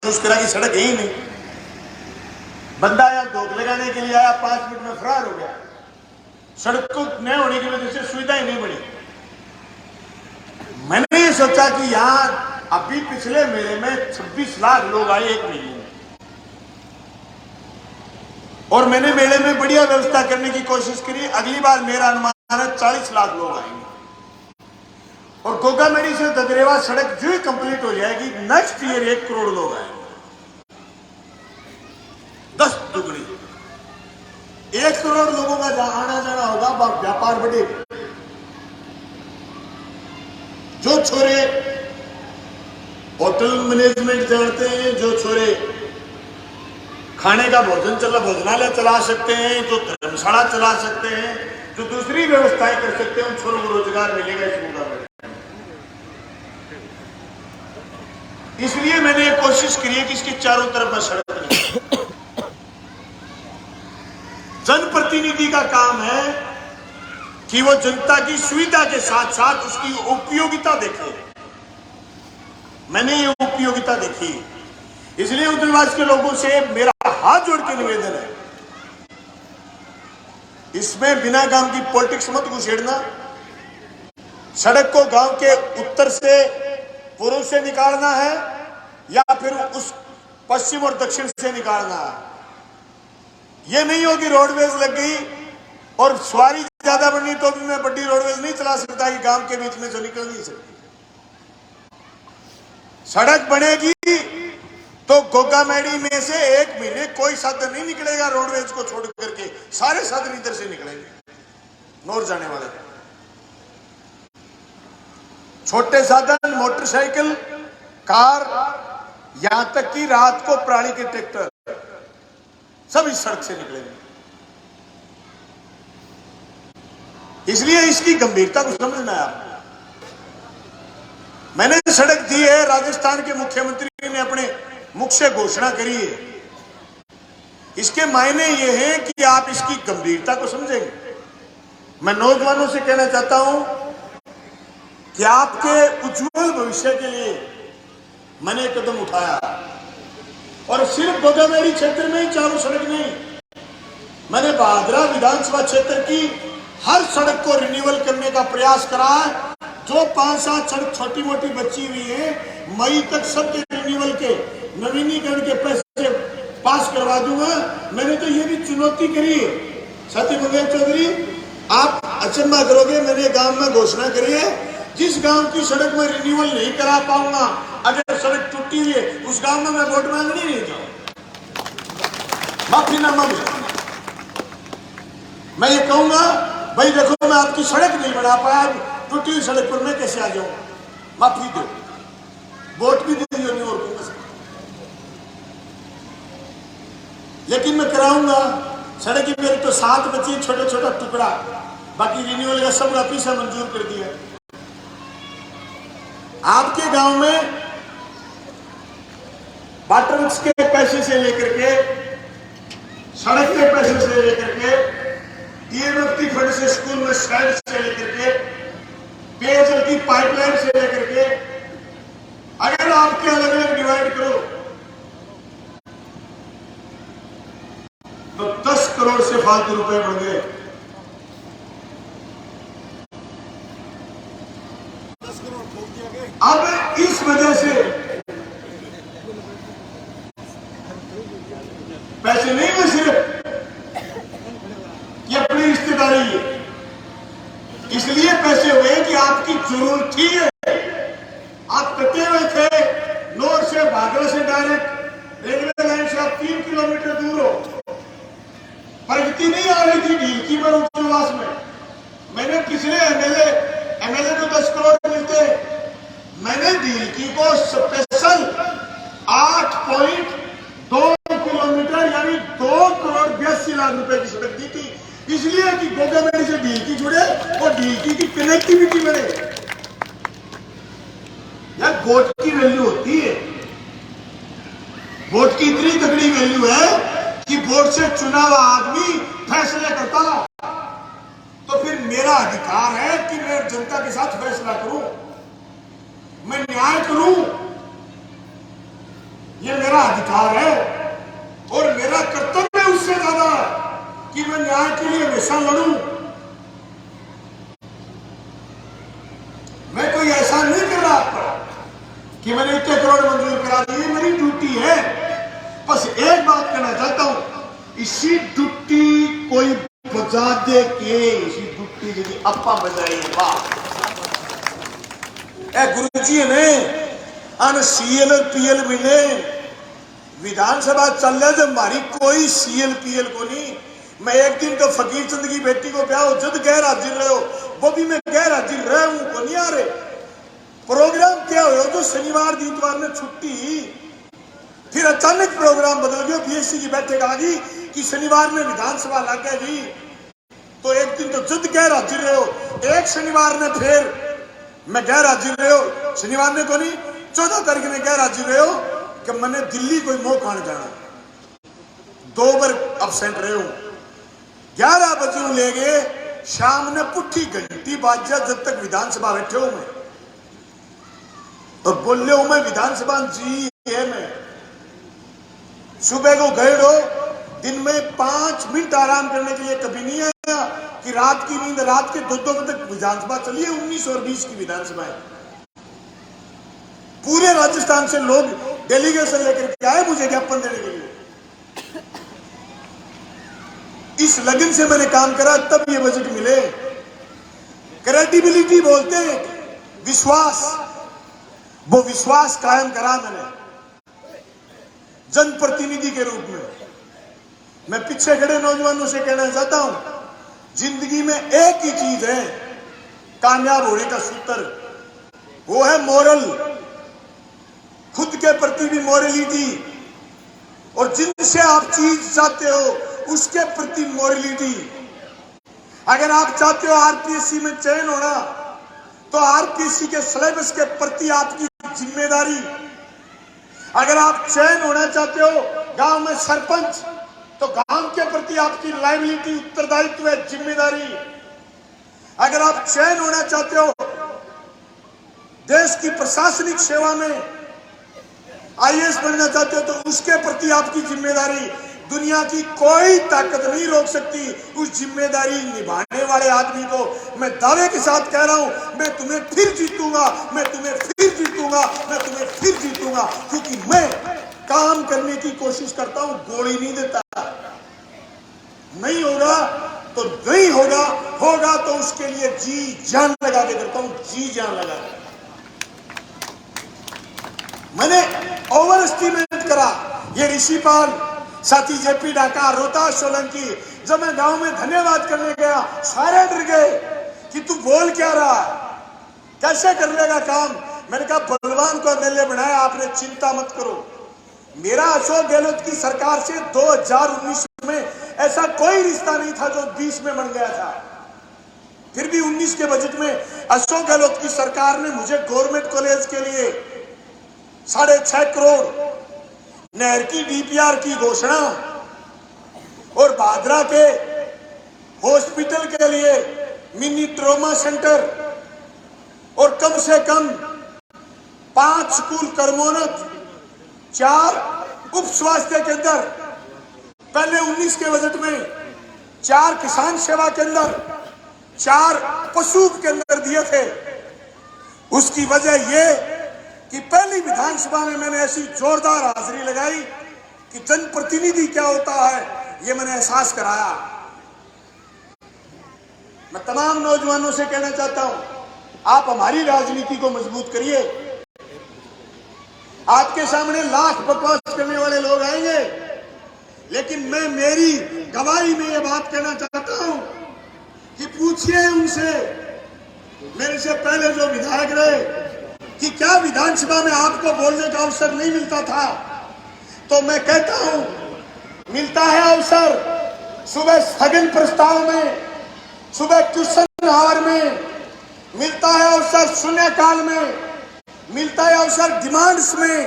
उस तरह की सड़क है ही नहीं। बंदा यहाँ धोख लगाने के लिए आया, 5 मिनट में फरार हो गया। सड़क को न होने की वजह से सुविधाएं नहीं बढ़ी। मैंने ये सोचा कि यहाँ अभी पिछले मेले में 26 लाख लोग आए एक महीने में, और मैंने मेले में बढ़िया व्यवस्था करने की कोशिश करी। अगली बार मेरा अनुमान है 40 लाख लोग आएंगे। और गोगामेड़ी से ददरेवा सड़क जो ही कंप्लीट हो जाएगी, नेक्स्ट ईयर 1 करोड़ लोग आएंगे। 10 दुगनी 1 करोड़ लोगों का आना जाना होगा, व्यापार बढ़ेगा। जो छोरे होटल मैनेजमेंट जानते हैं, जो छोरे खाने का भोजनालय चला सकते हैं, जो धर्मशाला चला सकते हैं, जो दूसरी व्यवस्थाएं कर सकते हैं, उन छोरों को रोजगार मिलेगा इस मुद्दा में। इसलिए मैंने ये कोशिश करी है कि इसके चारों तरफ में सड़क नहीं। जनप्रतिनिधि का काम है कि वो जनता की सुविधा के साथ साथ उसकी उपयोगिता देखे। मैंने ये उपयोगिता देखी, इसलिए उत्तरवास के लोगों से मेरा हाथ जोड़ के निवेदन है, इसमें बिना काम की पॉलिटिक्स मत घुसेड़ना। सड़क को गांव के उत्तर से पूर्व से निकालना है या फिर उस पश्चिम और दक्षिण से निकालना है। यह नहीं हो कि रोडवेज लग गई और सवारी ज्यादा बढ़नी तो भी मैं बड़ी रोडवेज नहीं चला सकता कि गांव के बीच में से निकल नहीं सकती। सड़क बनेगी तो गोगामेड़ी में से एक महीने कोई साधन नहीं निकलेगा रोडवेज को छोड़ करके, सारे साधन इधर से निकलेंगे नौर जाने वाले। छोटे साधन, मोटरसाइकिल, कार, यहां तक कि रात को प्राणी के ट्रैक्टर, सब इस सड़क से निकलेंगे। इसलिए इसकी गंभीरता को समझना है आपको। मैंने सड़क दी है, राजस्थान के मुख्यमंत्री ने अपने मुख से घोषणा करी है। इसके मायने ये हैं कि आप इसकी गंभीरता को समझेंगे। मैं नौजवानों से कहना चाहता हूं कि आपके उज्जवल भविष्य के लिए मैंने कदम उठाया, और सिर्फ गोगामेड़ी क्षेत्र में ही चारों सड़क नहीं, मैंने बहादुरा विधानसभा क्षेत्र की हर सड़क को रिन्यूअल करने का प्रयास करा है। जो 5-7 सड़क छोटी मोटी बची हुई है, मई तक सबके रिन्यूअल के नवीनीकरण के पैसे पास करवा दूंगा। मैंने तो ये भी चुनौती करी है। साथी मंगेश चौधरी, आप अचंभा करोगे, मैंने गांव में घोषणा करी है, जिस गांव की सड़क में रिन्यूअल नहीं करा पाऊंगा, अगर सड़क टूटी हुई है, उस गांव में मैं वोट मांगने नहीं जाऊंगा, माफीनामा भेजूंगा। मैं ये कहूंगा, भाई देखो मैं आपकी सड़क नहीं बना पाया, टूटी हुई सड़क पर मैं कैसे आ जाऊं, माफी दो, वोट भी दे दियो नहीं और कहूंगा, लेकिन मैं कराऊंगा। सड़क की मेरी तो 7 बची, छोटा छोटा टुकड़ा, बाकी रिन्यूअल का सब ऑफिस से मंजूर कर दिया। आपके गांव में वाटर वर्क्स के पैसे से लेकर के, सड़क के पैसे से लेकर के, टीएमएफटी फंड से स्कूल में शेड से लेकर के, पेयजल की पाइपलाइन से लेकर के, अगर आपके अलग अलग डिवाइड करो तो 10 करोड़ से फालतू रुपए बढ़ गए। 10 करोड़ ठोक दिया गया। अब इस वजह से पैसे नहीं हुए, सिर्फ ये अपनी रिश्तेदारी है, इसलिए पैसे हुए कि आपकी जरूरत थी है। आप कटे हुए थे, नौर से भागरा से डायरेक्ट रेलवे लाइन से आप 3 किलोमीटर दूर हो, प्रगति नहीं आ रही थी ढीलकी पर उत्तरवास में। मैंने पिछले एमएलए को 10 करोड़ मिलते, मैंने ढीलकी को स्पेशल 8.2 किलोमीटर यानी 2 करोड़ 82 लाख रुपए की सड़क दी थी, इसलिए कि गोगामेड़ी से ढीलकी जुड़े और ढीलकी की कनेक्टिविटी बढ़े। यार वोट की वैल्यू होती है, वोट की इतनी तगड़ी वैल्यू है कि वोट से चुना हुआ आदमी फैसले करता, तो फिर मेरा अधिकार है कि मैं जनता के साथ फैसला करूं, मैं न्याय करूं। ये मेरा अधिकार है और मेरा कर्तव्य उससे ज्यादा कि मैं न्याय के लिए हमेशा लड़ूं। मैं कोई ऐसा नहीं कर रहा आपका कि मैंने इतने करोड़ मंजूर करा दिए, मेरी ड्यूटी है। बस एक बात कहना चाहता हूं, इसी ड्यूटी कोई बजा दे के इसी ड्यूटी यदि अपा बजाए गुरुजी ने अन सीएल और पीएल मिले विधानसभा चल रहा जब हमारी कोई सीएल पीएल को नहीं। मैं एक दिन तो फकीर चंद की बेटी को ब्याह जद गैर हाजिर रहे हो, वो भी मैं गैर हाजिर रहा हूं को नहीं आ रहे। प्रोग्राम क्या हो जो शनिवार इतवार में छुट्टी, फिर अचानक प्रोग्राम बदल गया, बीएससी की बैठक आ गई कि शनिवार में विधानसभा लग गया जी। तो एक दिन तो जद गैर हाजिर रहे हो, एक शनिवार में फिर मैं गैर हाजिर रहे हो, शनिवार में को नहीं 14 तारीख में गैर हाजिर रहे हो कि मैंने दिल्ली कोई मोह खाने जाना, 2 बार अब्सेंट रहे हूं। 11 बजे ले गए, शाम ने पुट्ठी घंटी बाज जा जब तक विधानसभा बैठे हूं मैं और बोले हूं मैं विधानसभा जी है। मैं सुबह को गए हो, दिन में 5 मिनट आराम करने के लिए कभी नहीं आया कि रात की नींद रात के 2-2 बजे तक विधानसभा चली है। 19 और 20 की विधानसभा है, पूरे राजस्थान से लोग डेलीगेशन लेकर के आए मुझे ज्ञापन देने के लिए। इस लगन से मैंने काम करा, तब ये बजट मिले। क्रेडिबिलिटी बोलते हैं, विश्वास, वो विश्वास कायम करा मैंने जनप्रतिनिधि के रूप में। मैं पीछे खड़े नौजवानों से कहना चाहता हूं, जिंदगी में एक ही चीज है कामयाब होने का सूत्र, वो है मोरल, खुद के प्रति भी मोरलिटी, और जिनसे आप चीज चाहते हो उसके प्रति मोरलिटी। अगर आप चाहते हो आरपीएससी में चयन होना, तो आरपीएससी के सिलेबस के प्रति आपकी जिम्मेदारी। अगर आप चयन होना चाहते हो गांव में सरपंच, तो गांव के प्रति आपकी लायबिलिटी, उत्तरदायित्व है, जिम्मेदारी। अगर आप चयन होना चाहते हो देश की प्रशासनिक सेवा में, आईएएस बनना चाहते हो, तो उसके प्रति आपकी जिम्मेदारी। दुनिया की कोई ताकत नहीं रोक सकती उस जिम्मेदारी निभाने वाले आदमी को। मैं दावे के साथ कह रहा हूं, मैं तुम्हें फिर जीतूंगा, मैं तुम्हें फिर जीतूंगा, मैं तुम्हें फिर जीतूंगा, क्योंकि मैं काम करने की कोशिश करता हूं, गोली नहीं देता। नहीं होगा तो नहीं होगा, होगा तो उसके लिए जी जान लगा के करता हूं, जी जान लगा के। मैंने ओवर एस्टिमेट करा ये ऋषिपाल, साथी जेपी डाका, रोहतास सोलंकी, जब मैं गांव में धन्यवाद करने गया सारे डर गए कि तू बोल क्या रहा है, कैसे कर लेगा काम। मैंने कहा बलवान को एमएलए बनाया आपने, चिंता मत करो। मेरा अशोक गहलोत की सरकार से 2019 में ऐसा कोई रिश्ता नहीं था जो 20 में बन गया था। फिर भी 19 के बजट में अशोक गहलोत की सरकार ने मुझे गवर्नमेंट कॉलेज के लिए 6.5 करोड़, नहर की डीपीआर की घोषणा और भादरा के हॉस्पिटल के लिए मिनी ट्रॉमा सेंटर और कम से कम 5 स्कूल कर्मोन्नत, 4 उप स्वास्थ्य केंद्र, पहले 19 के बजट में 4 किसान सेवा केंद्र, 4 पशु केंद्र दिए थे। उसकी वजह यह कि पहली विधानसभा में मैंने ऐसी जोरदार हाजिरी लगाई कि जनप्रतिनिधि क्या होता है ये मैंने एहसास कराया। मैं तमाम नौजवानों से कहना चाहता हूं, आप हमारी राजनीति को मजबूत करिए। आपके सामने लाख बकवास करने वाले लोग आएंगे, लेकिन मैं मेरी गवाही में यह बात कहना चाहता हूं कि पूछिए उनसे, मेरे से पहले जो विधायक रहे, कि क्या विधानसभा में आपको बोलने का अवसर नहीं मिलता था। तो मैं कहता हूं मिलता है अवसर, सुबह स्थगन प्रस्ताव में, सुबह क्वेश्चन आवर में, मिलता है अवसर शून्यकाल में, मिलता है अवसर डिमांड्स में,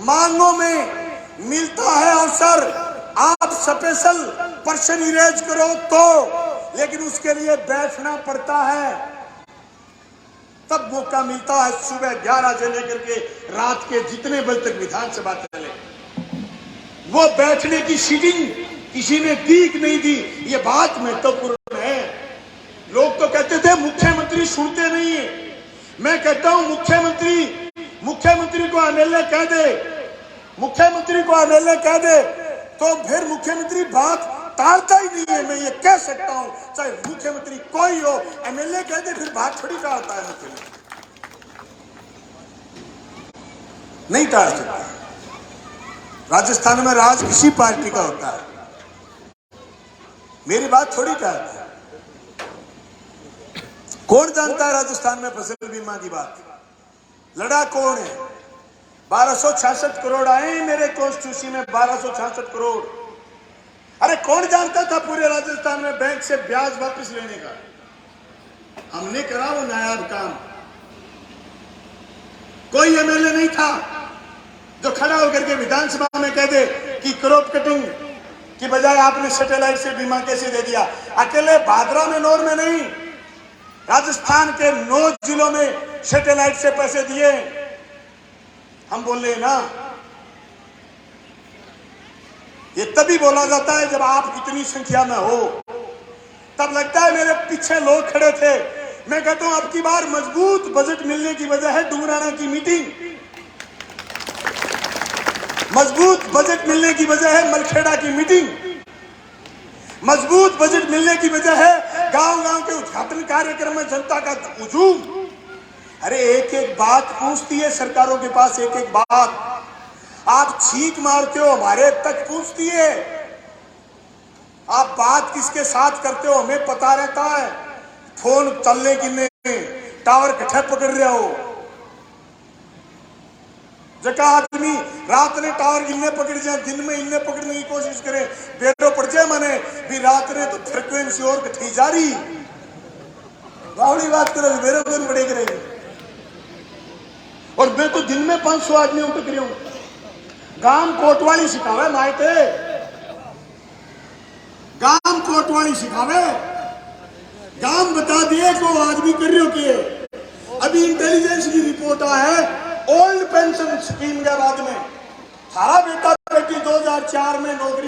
मांगों में, मिलता है अवसर आप स्पेशल पर्सन इरेज करो तो, लेकिन उसके लिए बैठना पड़ता है। तब मौका मिलता है सुबह 11 से लेकर के रात के जितने बजे तक विधानसभा चले, वो बैठने की सीटिंग किसी ने दी कि नहीं दी, ये बात महत्वपूर्ण है। लोग तो कहते थे मुख्यमंत्री सुनते नहीं है, मैं कहता हूं मुख्यमंत्री को एमएलए कह दे, मुख्यमंत्री को एमएलए कह दे तो फिर मुख्यमंत्री बात टालता ही नहीं है। मैं ये कह सकता हूं, चाहे मुख्यमंत्री कोई हो, एमएलए कह दे फिर बात थोड़ी टालता है मुख्यमंत्री, नहीं टाल सकता। राजस्थान में राज किसी पार्टी का होता है, मेरी बात थोड़ी टालता है। कौन जानता है राजस्थान में फसल बीमा की बात? लड़ा कौन है? 1266 करोड़ आए मेरे कॉन्स्टिट्यूंसी में, 1266 करोड़। अरे कौन जानता था पूरे राजस्थान में बैंक से ब्याज वापस लेने का? हमने करा वो नायाब काम। कोई एमएलए नहीं था जो खड़ा होकर के विधानसभा में कह दे कि क्रॉप कटिंग की बजाय आपने सैटेलाइट से बीमा कैसे दे दिया। अकेले भादरा में, नौर में नहीं, राजस्थान के 9 जिलों में सैटेलाइट से पैसे दिए। हम बोल रहे हैं ना, ये तभी बोला जाता है जब आप इतनी संख्या में हो, तब लगता है मेरे पीछे लोग खड़े थे। मैं कहता हूं अब की बार मजबूत बजट मिलने की वजह है डूंगराना की मीटिंग, मजबूत बजट मिलने की वजह है मलखेड़ा की मीटिंग, मजबूत बजट मिलने की वजह है गांव-गांव के उद्घाटन कार्यक्रम में जनता का हुजूम। अरे एक एक बात पूछती है सरकारों के पास, एक एक बात आप छींक मारते हो, हमारे तक पूछती है। आप बात किसके साथ करते हो हमें पता रहता है, फोन चलने की नहीं, टावर कट्ठे पकड़ रहे हो। जगह आदमी रात ने टावर गिनने पकड़ जाए, दिन में इन्ने पकड़ने की कोशिश करे, बेरो पड़ जाए मने भी रात ने तो फ्रिक्वेंसी और कठी जा रही। बावड़ी बात करो, बेरो कौन बड़े करेंगे। और मैं तो दिन में 500 आदमी उठक रही हूं। गांव कोटवाली सिखावे मायते, गांव कोटवाली सिखावे, गांव बता दिए को आदमी कर रहे हो कि अभी इंटेलिजेंस की रिपोर्ट है ओल्ड पेंशन स्कीम के बाद में सारा बेटा बेटी 2004 में नौकरी